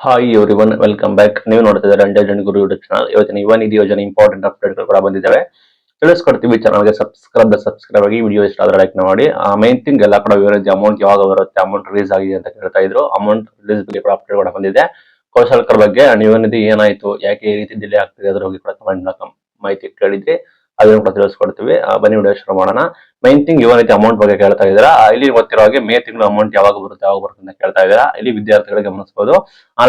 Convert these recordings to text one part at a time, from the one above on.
Hi everyone, welcome back. ನೀವು ನೋಡ್ತಿದ್ದಾರೆ under ಗುರು YouTube channel. ಇವತ್ತಿನ ಯುವನಿಧಿ ಯೋಜನೆ ಇಂಪಾರ್ಟೆಂಟ್ ಅಪ್ಡೇಟ್ಗಳು ಕೂಡ ಬಂದಿದ್ದಾವೆ, ತಿಳಿಸ್ಕೊಡ್ತೀವಿ. ಚಾನಲ್ಗೆ ಸಬ್ಸ್ಕ್ರೈಬ್ ಆಗಿ, ವಿಡಿಯೋ ಇಷ್ಟ ಆದ್ರೆ ಲೈಕ್ ಮಾಡಿ. ಮೈನ್ ಥಿಂಗ್ ಎಲ್ಲ ಕೂಡ ವಿವರಿಸಿ, ಅಮೌಂಟ್ ಯಾವಾಗ ಬರುತ್ತೆ, ಅಮೌಂಟ್ ರಿಲೀಸ್ ಆಗಿದೆ ಅಂತ ಕೇಳ್ತಾ ಇದ್ರು. ಅಮೌಂಟ್ ರಿಲೀಸ್ ಬಗ್ಗೆ ಕೂಡ ಅಪ್ಡೇಟ್ ಕೂಡ ಬಂದಿದೆ. ಕೌಶಲ್ಕರ್ ಬಗ್ಗೆ ಯುವನಿಧಿ ಏನಾಯ್ತು, ಯಾಕೆ ಈ ರೀತಿ ಡಿಲೇ ಆಗ್ತಿದೆ, ಅದ್ರ ಬಗ್ಗೆ ಕೂಡ ಕಮೆಂಟ್ ಮಾಹಿತಿ ಕೇಳಿದ್ರಿ, ಅದನ್ನು ಕೂಡ ತಿಳಿಸ್ಕೊಡ್ತೀವಿ. ಬನ್ನಿ ವಿಡಿಯೋ ಶುರು ಮಾಡೋಣ. ಮೈನ್ ಥಿಂಗ್ ಯುವನಿಧಿ ಅಮೌಂಟ್ ಬಗ್ಗೆ ಕೇಳ್ತಾ ಇದ್ದೀರಾ. ಇಲ್ಲಿ ಗೊತ್ತಿರೋ ಹಾಗೆ ಮೇ ತಿಂಗಳು ಅಮೌಂಟ್ ಯಾವಾಗ ಬರುತ್ತೆ ಅಂತ ಕೇಳ್ತಾ ಇದ್ದೀರಾ. ಇಲ್ಲಿ ವಿದ್ಯಾರ್ಥಿಗಳಿಗೆ ಗಮನಿಸಬಹುದು.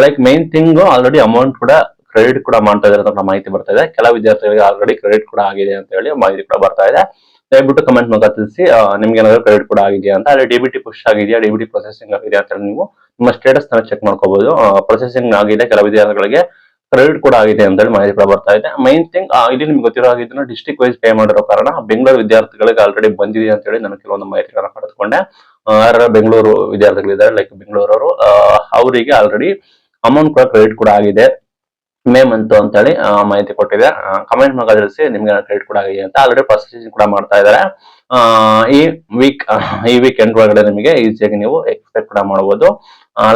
Like main thing already amount ಕೂಡ ಕ್ರೆಡಿಟ್ ಕೂಡ ಮಾಡ್ತಾ ಇದ್ದಾರೆ ಅಂತ ಮಾಹಿತಿ ಬರ್ತಾ ಇದೆ. ಕೆಲ ವಿದ್ಯಾರ್ಥಿಗಳಿಗೆ ಆಲ್ರೆಡಿ ಕ್ರೆಡಿಟ್ ಕೂಡ ಆಗಿದೆ ಅಂತ ಹೇಳಿ ಮಾಹಿತಿ ಕೂಡ ಬರ್ತಾ ಇದೆ. ದಯವಿಟ್ಟು ಕಮೆಂಟ್ ಮೂಲಕ ತಿಳಿಸಿ ನಿಮ್ಗೆ ಏನಾದ್ರು ಕ್ರೆಡಿಟ್ ಕೂಡ ಆಗಿದೆಯಾ ಅಂತ. ಅಲ್ಲಿ ಡಿಬಿಟಿ ಪುಷ್ ಆಗಿದೆಯಾ, ಡಿಬಿಟಿ ಪ್ರೊಸೆಸಿಂಗ್ ಆಗಿದೆ ಅಂತ ಹೇಳಿ ನೀವು ನಿಮ್ಮ ಸ್ಟೇಟಸ್ ನ ಚೆಕ್ ಮಾಡ್ಕೋಬಹುದು. ಪ್ರೊಸೆಸಿಂಗ್ ಆಗಿದೆ, ಕೆಲ ವಿದ್ಯಾರ್ಥಿಗಳಿಗೆ ಕ್ರೆಡಿಟ್ ಕೂಡ ಆಗಿದೆ ಅಂತ ಹೇಳಿ ಮಾಹಿತಿ ಕೂಡ ಬರ್ತಾ ಇದೆ. ಮೈನ್ ಥಿಂಗ್ ಇಲ್ಲಿ ನಿಮ್ಗೆ ಗೊತ್ತಿರೋ ಹಾಗಿದ್ದು ಡಿಸ್ಟ್ರಿಕ್ಟ್ ವೈಸ್ ಪೇ ಮಾಡಿರೋ ಕಾರಣ ಬೆಂಗಳೂರು ವಿದ್ಯಾರ್ಥಿಗಳಿಗೆ ಆಲ್ರೆಡಿ ಬಂದಿದೆ ಅಂತ ಹೇಳಿ ನಾನು ಕೆಲವೊಂದು ಮಾಹಿತಿಗಳನ್ನ ಪಡೆದುಕೊಂಡೆ. ಬೆಂಗಳೂರು ವಿದ್ಯಾರ್ಥಿಗಳಿದ್ದಾರೆ, ಲೈಕ್ ಬೆಂಗಳೂರವರು, ಅವರಿಗೆ ಆಲ್ರೆಡಿ ಅಮೌಂಟ್ ಕೂಡ ಕ್ರೆಡಿಟ್ ಕೂಡ ಆಗಿದೆ ಮೇ ಮಂತ್ ಅಂತ ಹೇಳಿ ಮಾಹಿತಿ ಕೊಟ್ಟಿದೆ. ಕಮೆಂಟ್ ಮೂಲಕ ತಿಳಿಸಿ ನಿಮ್ಗೆ ಕ್ರೆಡಿಟ್ ಕೂಡ ಆಗಿದೆ ಅಂತ. ಆಲ್ರೆಡಿ ಪ್ರೊಸೆಸಿಂಗ್ ಕೂಡ ಮಾಡ್ತಾ ಇದ್ದಾರೆ. ಈ ವೀಕ್ ಎಂಡ್ ಒಳಗಡೆ ನಿಮಗೆ ಈಸಿಯಾಗಿ ನೀವು ಎಕ್ಸ್ಪೆಕ್ಟ್ ಕೂಡ ಮಾಡಬಹುದು.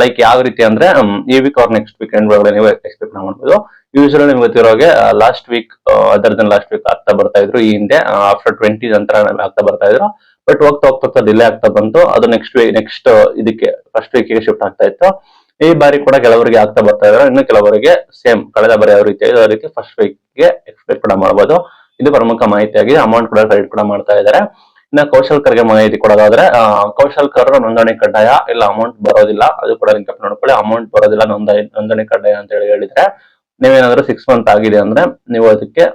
ಲೈಕ್ ಯಾವ ರೀತಿ ಅಂದ್ರೆ ಈ ವೀಕ್ ಅವ್ರ ನೆಕ್ಸ್ಟ್ ವೀಕ್ ಎಂಡ್ ಒಳಗಡೆ ನೀವು ಎಕ್ಸ್ಪೆಕ್ಟ್ ಮಾಡಬಹುದು. ಯೂಶಲಿ ನಿಮ್ಗೆ ಗೊತ್ತಿರೋ ಹಾಗೆ ಲಾಸ್ಟ್ ವೀಕ್ ಲಾಸ್ಟ್ ವೀಕ್ ಆಗ್ತಾ ಬರ್ತಾ ಇದ್ರು. ಈ ಹಿಂದೆ ಆಫ್ಟರ್ 20 ನಂತರ ಆಗ್ತಾ ಬರ್ತಾ ಇದ್ರು. ಬಟ್ ಹೋಗ್ತಾ ಡಿಲೇ ಆಗ್ತಾ ಬಂತು. ಅದು ನೆಕ್ಸ್ಟ್ ಇದಕ್ಕೆ ಫಸ್ಟ್ ವೀಕ್ ಗೆ ಶಿಫ್ಟ್ ಆಗ್ತಾ ಇತ್ತು. ಈ ಬಾರಿ ಕೂಡ ಕೆಲವರಿಗೆ ಆಗ್ತಾ ಬರ್ತಾ ಇದ್ದಾರೆ. ಇನ್ನು ಕೆಲವರಿಗೆ ಸೇಮ್ ಕಳೆದ ಬಾರಿ ಯಾವ ರೀತಿ ಅದೇ ರೀತಿ ಫಸ್ಟ್ ವೀಕ್ ಗೆ ಎಕ್ಸ್ಪೆಕ್ಟ್ ಕೂಡ ಮಾಡಬಹುದು. ಇದು ಪ್ರಮುಖ ಮಾಹಿತಿಯಾಗಿದೆ. ಅಮೌಂಟ್ ಕೂಡ ಕ್ರೆಡಿಟ್ ಕೂಡ ಮಾಡ್ತಾ ಇದ್ದಾರೆ. ಇನ್ನು ಕೌಶಲ್ಕರ್ಗೆ ಮಾಹಿತಿ ಕೊಡೋದಾದ್ರೆ, ಕೌಶಲ್ಕರ್ ನೋಂದಣಿ ಕಡ್ಡಾಯ ಇಲ್ಲ, ಅಮೌಂಟ್ ಬರೋದಿಲ್ಲ. ಅದು ಕೂಡ ನೋಡ್ಕೊಳ್ಳಿ. ಅಮೌಂಟ್ ಬರೋದಿಲ್ಲ, ನೋಂದಣಿ ಕಡ್ಡಾಯ ಅಂತ ಹೇಳಿದ್ರೆ ನೀವೇನಾದ್ರೂ 6 ಮಂತ್ ಆಗಿದೆ ಅಂದ್ರೆ ನೀವು ಅದಕ್ಕೆ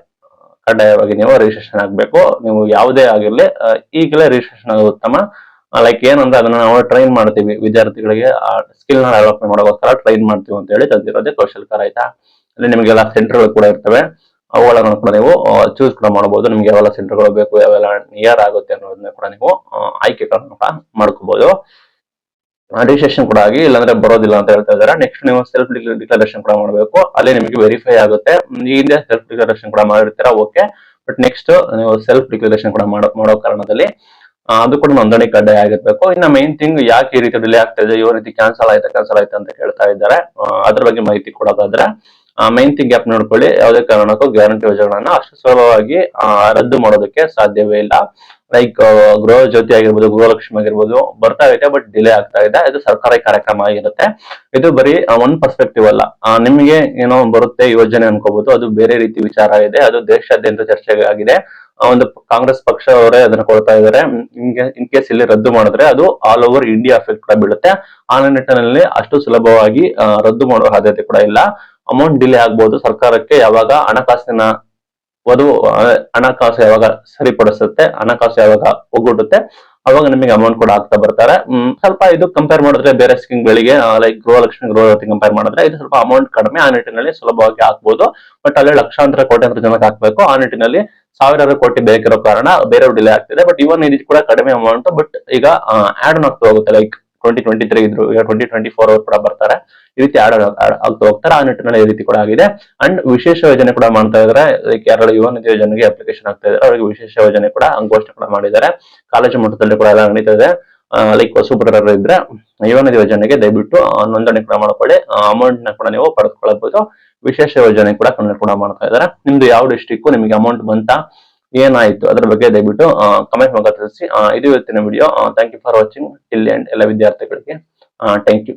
ಕಡ್ಡಾಯವಾಗಿ ನೀವು ರಿಜಿಸ್ಟ್ರೇಷನ್ ಆಗ್ಬೇಕು. ನೀವು ಯಾವುದೇ ಆಗಿರ್ಲಿ ಈಗಲೇ ರಿಜಿಸ್ಟ್ರೇಷನ್ ಆಗೋದು ಉತ್ತಮ. ಲೈಕ್ ಏನಂದ್ರೆ ಅದನ್ನ ನಾವು ಟ್ರೈನ್ ಮಾಡ್ತೀವಿ, ವಿದ್ಯಾರ್ಥಿಗಳಿಗೆ ಸ್ಕಿಲ್ ನ ಡೆವಲಪ್ಮೆಂಟ್ ಮಾಡೋಕ್ಕೋಸ್ಕರ ಟ್ರೈನ್ ಮಾಡ್ತೀವಿ ಅಂತ ಹೇಳಿ ತಂದಿರೋದೇ ಕೌಶಲ್ಕರ್. ಆಯ್ತಾ, ಅಲ್ಲಿ ನಿಮಗೆಲ್ಲ ಸೆಂಟರ್ಗಳು ಕೂಡ ಇರ್ತವೆ. ಅವುಗಳನ್ನು ಕೂಡ ನೀವು ಚೂಸ್ ಕೂಡ ಮಾಡಬಹುದು. ನಿಮ್ಗೆ ಯಾವೆಲ್ಲ ಸೆಂಟರ್ಗಳು ಬೇಕು, ಯಾವೆಲ್ಲ ನಿಯರ್ ಆಗುತ್ತೆ ಅನ್ನೋದನ್ನ ಕೂಡ ನೀವು ಆಯ್ಕೆಗಳನ್ನು ಕೂಡ ಮಾಡ್ಕೋಬಹುದು. ರಿಜಿಸ್ಟ್ರೇಷನ್ ಕೂಡ ಆಗಿ, ಇಲ್ಲಾಂದ್ರೆ ಬರೋದಿಲ್ಲ ಅಂತ ಹೇಳ್ತಾ ಇದ್ದಾರೆ. ನೆಕ್ಸ್ಟ್ ನೀವು ಸೆಲ್ಫ್ ಡಿಕ್ಲರೇಷನ್ ಕೂಡ ಮಾಡಬೇಕು. ಅಲ್ಲಿ ನಿಮಗೆ ವೆರಿಫೈ ಆಗುತ್ತೆ. ಈ ಹಿಂದೆ ಸೆಲ್ಫ್ ಡಿಕ್ಲರೇಷನ್ ಕೂಡ ಮಾಡಿರ್ತೀರಾ, ಓಕೆ. ಬಟ್ ನೆಕ್ಸ್ಟ್ ನೀವು ಸೆಲ್ಫ್ ಡಿಕ್ಲರೇಷನ್ ಕೂಡ ಮಾಡೋ ಕಾರಣದಲ್ಲಿ ಅದು ಕೂಡ ನೋಂದಣಿ ಕಡ್ಡಾಯ ಆಗಿರ್ಬೇಕು. ಇನ್ನು ಮೈನ್ ಥಿಂಗ್ ಯಾಕೆ ಈ ರೀತಿ ಡಿಲೇ ಆಗ್ತಾ ಇದೆ, ಈ ರೀತಿ ಕ್ಯಾನ್ಸಲ್ ಆಯ್ತಾ ಅಂತ ಕೇಳ್ತಾ ಇದ್ದಾರೆ. ಅದ್ರ ಬಗ್ಗೆ ಮಾಹಿತಿ ಕೊಡೋದಾದ್ರೆ, ಮೈನ್ ಥಿಂಗ್ ಗ್ಯಾಪ್ ನೋಡ್ಕೊಳ್ಳಿ. ಯಾವುದೇ ಕಾರಣಕ್ಕೂ ಗ್ಯಾರಂಟಿ ಯೋಜನೆಗಳನ್ನ ಅಷ್ಟು ಸುಲಭವಾಗಿ ರದ್ದು ಮಾಡೋದಕ್ಕೆ ಸಾಧ್ಯವೇ ಇಲ್ಲ. ಲೈಕ್ ಗೃಹ ಜ್ಯೋತಿ ಆಗಿರ್ಬೋದು, ಗೃಹಲಕ್ಷ್ಮಿ ಆಗಿರ್ಬೋದು ಬರ್ತಾ ಇದೆ, ಬಟ್ ಡಿಲೇ ಆಗ್ತಾ ಇದೆ. ಇದು ಸರ್ಕಾರಿ ಕಾರ್ಯಕ್ರಮ ಆಗಿರುತ್ತೆ. ಇದು ಬರೀ ಒಂದ್ ಪರ್ಸ್ಪೆಕ್ಟಿವ್ ಅಲ್ಲ. ನಿಮಗೆ ಏನೋ ಬರುತ್ತೆ ಯೋಜನೆ ಅನ್ಕೋಬಹುದು, ಅದು ಬೇರೆ ರೀತಿ ವಿಚಾರ ಇದೆ. ಅದು ದೇಶಾದ್ಯಂತ ಚರ್ಚೆ ಆಗಿದೆ. ಒಂದು ಕಾಂಗ್ರೆಸ್ ಪಕ್ಷ ಅವರೇ ಅದನ್ನ ಕೊಡ್ತಾ ಇದ್ದಾರೆ. ಇನ್ ಕೇಸ್ ಇಲ್ಲಿ ರದ್ದು ಮಾಡಿದ್ರೆ ಅದು ಆಲ್ ಓವರ್ ಇಂಡಿಯಾ ಎಫೆಕ್ಟ್ ಕೂಡ ಬೀಳುತ್ತೆ. ಆ ನಿಟ್ಟಿನಲ್ಲಿ ಅಷ್ಟು ಸುಲಭವಾಗಿ ರದ್ದು ಮಾಡುವ ಸಾಧ್ಯತೆ ಕೂಡ ಇಲ್ಲ. ಅಮೌಂಟ್ ಡಿಲೇ ಆಗ್ಬಹುದು. ಸರ್ಕಾರಕ್ಕೆ ಯಾವಾಗ ಹಣಕಾಸು ಯಾವಾಗ ಸರಿಪಡಿಸುತ್ತೆ, ಹಣಕಾಸು ಯಾವಾಗ ಒಗ್ಗೂಡುತ್ತೆ, ಅವಾಗ ನಿಮಗೆ ಅಮೌಂಟ್ ಕೂಡ ಆಗ್ತಾ ಬರ್ತಾರೆ. ಸ್ವಲ್ಪ ಇದು ಕಂಪೇರ್ ಮಾಡಿದ್ರೆ ಬೇರೆ ಸ್ಕೀಮ್ ಗಳಿಗೆ, ಲೈಕ್ ಗೃಹಲಕ್ಷ್ಮಿ, ಗೃಹವತಿ ಕಂಪೇರ್ ಮಾಡಿದ್ರೆ ಇದು ಸ್ವಲ್ಪ ಅಮೌಂಟ್ ಕಡಿಮೆ. ಆ ನಿಟ್ಟಿನಲ್ಲಿ ಸುಲಭವಾಗಿ ಹಾಕ್ಬಹುದು. ಬಟ್ ಅಲ್ಲಿ ಲಕ್ಷಾಂತರ ಕೋಟ್ಯಾಂತರ ಜನಕ್ಕೆ ಹಾಕ್ಬೇಕು. ಆ ನಿಟ್ಟಿನಲ್ಲಿ ಸಾವಿರಾರು ಕೋಟಿ ಬೇಕಿರೋ ಕಾರಣ ಬೇರೆ ಡಿಲೇ ಆಗ್ತಿದೆ. ಬಟ್ ಇವನ್ ಇದು ಕೂಡ ಕಡಿಮೆ ಅಮೌಂಟ್. ಬಟ್ ಈಗ ಆಡ್ ಆಗ್ತಾ ಹೋಗುತ್ತೆ. ಲೈಕ್ 2023 ಇದ್ರು, ಈಗ 2024 ಅವ್ರು ಕೂಡ ಬರ್ತಾರೆ. ಈ ರೀತಿ ಆಡ್ ಆಗ್ತಾ ಹೋಗ್ತಾರೆ. ಆ ನಿಟ್ಟಿನಲ್ಲಿ ಈ ರೀತಿ ಕೂಡ ಆಗಿದೆ. ಅಂಡ್ ವಿಶೇಷ ಯೋಜನೆ ಕೂಡ ಮಾಡ್ತಾ ಇದ್ದಾರೆ. ಲೈಕ್ ಯಾರು ಯುವ ನಿಧಿ ಯೋಜನೆಗೆ ಅಪ್ಲಿಕೇಶನ್ ಆಗ್ತಾ ಇದ್ದಾರೆ, ಅವರಿಗೆ ವಿಶೇಷ ಯೋಜನೆ ಕೂಡ ಘೋಷಣೆ ಕೂಡ ಮಾಡಿದ್ದಾರೆ. ಕಾಲೇಜು ಮಟ್ಟದಲ್ಲಿ ಕೂಡ ಎಲ್ಲ ನಡೀತಾ ಇದೆ. ಲೈಕ್ ಹೊಸಬರರು ಇದ್ರೆ ಯುವ ನಿಧಿ ಯೋಜನೆಗೆ ದಯವಿಟ್ಟು ನೋಂದಣಿ ಕೂಡ ಮಾಡ್ಕೊಳ್ಳಿ. ಅಮೌಂಟ್ ನ ಕೂಡ ನೀವು ಪಡೆದುಕೊಳ್ಳಬಹುದು. ವಿಶೇಷ ಯೋಜನೆ ಕೂಡ ಕೂಡ ಮಾಡ್ತಾ ಇದ್ದಾರೆ. ನಿಮ್ದು ಯಾವ ಡಿಸ್ಟ್ರಿಕ್ಟ್, ನಿಮಗೆ ಅಮೌಂಟ್ ಬಂತ, ಏನಾಯ್ತು, ಅದ್ರ ಬಗ್ಗೆ ದಯವಿಟ್ಟು ಕಮೆಂಟ್ ಮೂಲಕ ತಿಳಿಸಿ. ಇದು ಇವತ್ತಿನ video. Thank you for watching till end. ಎಲ್ಲ ವಿದ್ಯಾರ್ಥಿಗಳಿಗೆ ಥ್ಯಾಂಕ್ ಯು.